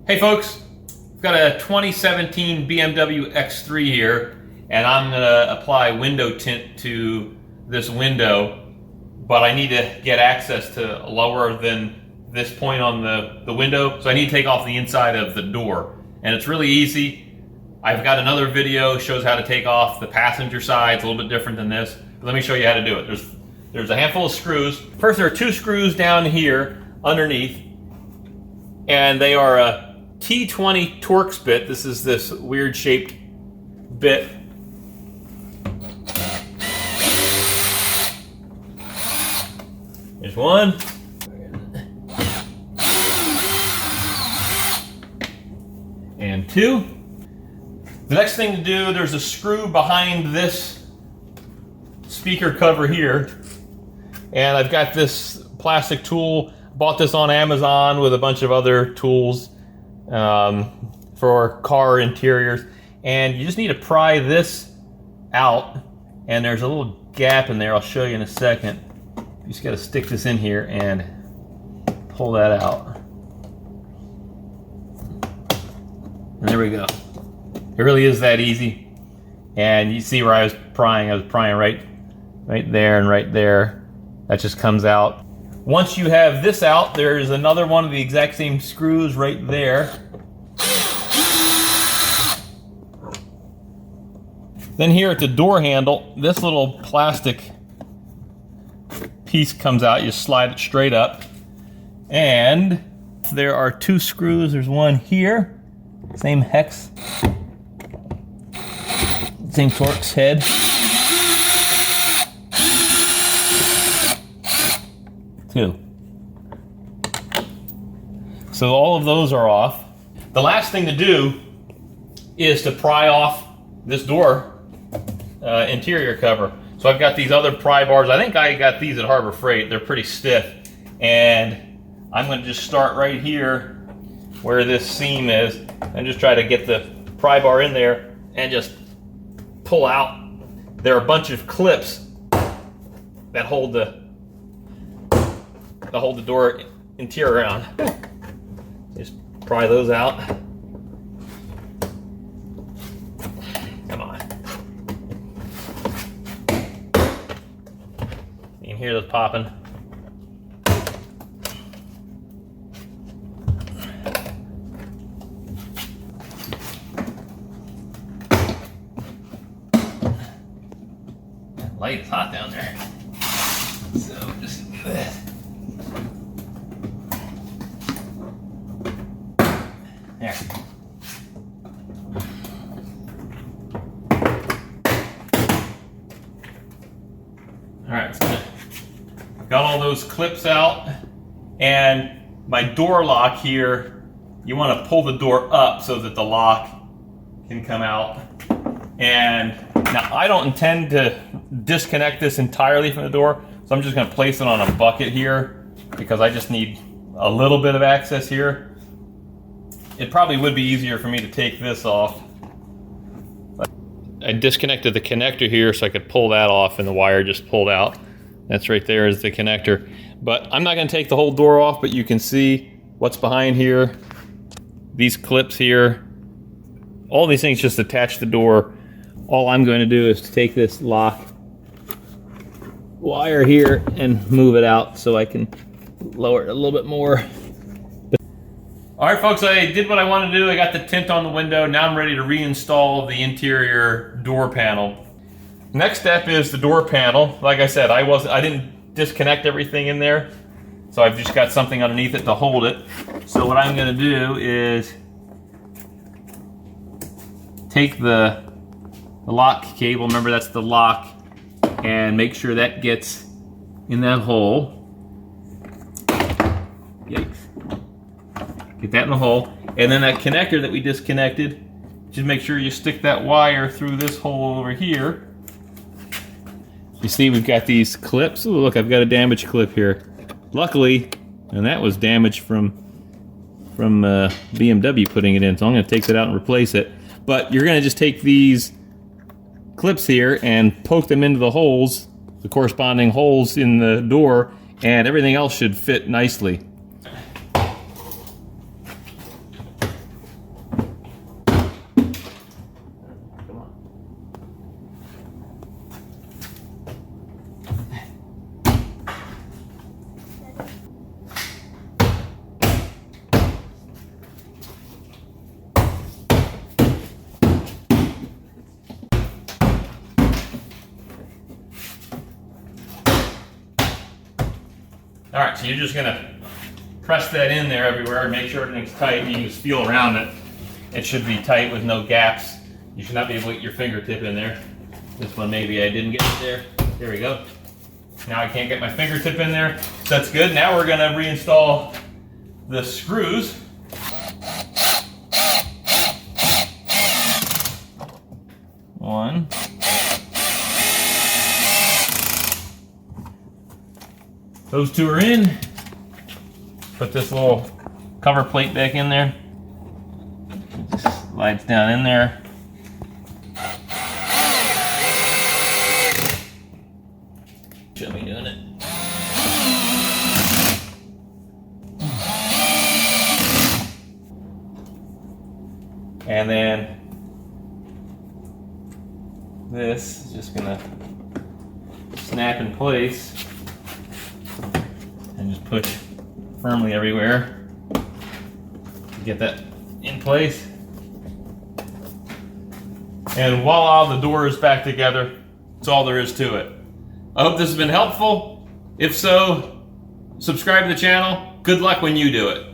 Hey folks, I've got a 2017 BMW X3 here, and I'm going to apply window tint to this window, but I need to get access to lower than this point on the window, so I need to take off the inside of the door. And it's really easy. I've got another video shows how to take off the passenger side. It's a little bit different than this, but let me show you how to do it. There's a handful of screws. First, there are two screws down here underneath, and they are a T20 Torx bit. This is this weird shaped bit. There's one. And two. The next thing to do, there's a screw behind this speaker cover here. And I've got this plastic tool. Bought this on Amazon with a bunch of other tools for car interiors, and you just need to pry this out, and there's a little gap in there. I'll show you in a second. You just got to stick this in here and pull that out, and there we go. It really is that easy. And you see where I was prying right there and right there. That just comes out. Once you have this out, there's another one of the exact same screws right there. Then here at the door handle, this little plastic piece comes out. You slide it straight up. And there are two screws. There's one here, same hex, same Torx head. Two. So all of those are off. The last thing to do is to pry off this door interior cover. So I've got these other pry bars. I think I got these at Harbor Freight. They're pretty stiff. And I'm going to just start right here where this seam is and just try to get the pry bar in there and just pull out. There are a bunch of clips that hold the door interior on. Just pry those out. Come on. You can hear those popping. That light is hot down there. So just do this. There. Alright, so got all those clips out, and my door lock here, you want to pull the door up so that the lock can come out. And now I don't intend to disconnect this entirely from the door, so I'm just going to place it on a bucket here because I just need a little bit of access here. It probably would be easier for me to take this off. I disconnected the connector here so I could pull that off, and the wire just pulled out. That's right there is the connector. But I'm not going to take the whole door off, but you can see what's behind here. These clips here. All these things just attach the door. All I'm going to do is to take this lock wire here and move it out so I can lower it a little bit more. Alright folks, I did what I wanted to do. I got the tint on the window. Now I'm ready to reinstall the interior door panel. Next step is the door panel. Like I said, I didn't disconnect everything in there, so I've just got something underneath it to hold it. So what I'm going to do is take the lock cable, remember that's the lock, and make sure that gets in that hole. Yikes. Get that in the hole. And then that connector that we disconnected, just make sure you stick that wire through this hole over here. You see we've got these clips. Oh, look, I've got a damaged clip here. Luckily, and that was damaged from BMW putting it in, so I'm going to take that out and replace it. But you're going to just take these clips here and poke them into the holes, the corresponding holes in the door, and everything else should fit nicely. All right, so you're just gonna press that in there everywhere and make sure everything's tight. You can just feel around it. It should be tight with no gaps. You should not be able to get your fingertip in there. This one maybe I didn't get it there. There we go. Now I can't get my fingertip in there. So that's good. Now we're gonna reinstall the screws. One. Those two are in. Put this little cover plate back in there. It just slides down in there. Show me doing it. And then this is just gonna snap in place and just push firmly everywhere to get that in place. And voila, the door is back together. That's all there is to it. I hope this has been helpful. If so, subscribe to the channel. Good luck when you do it.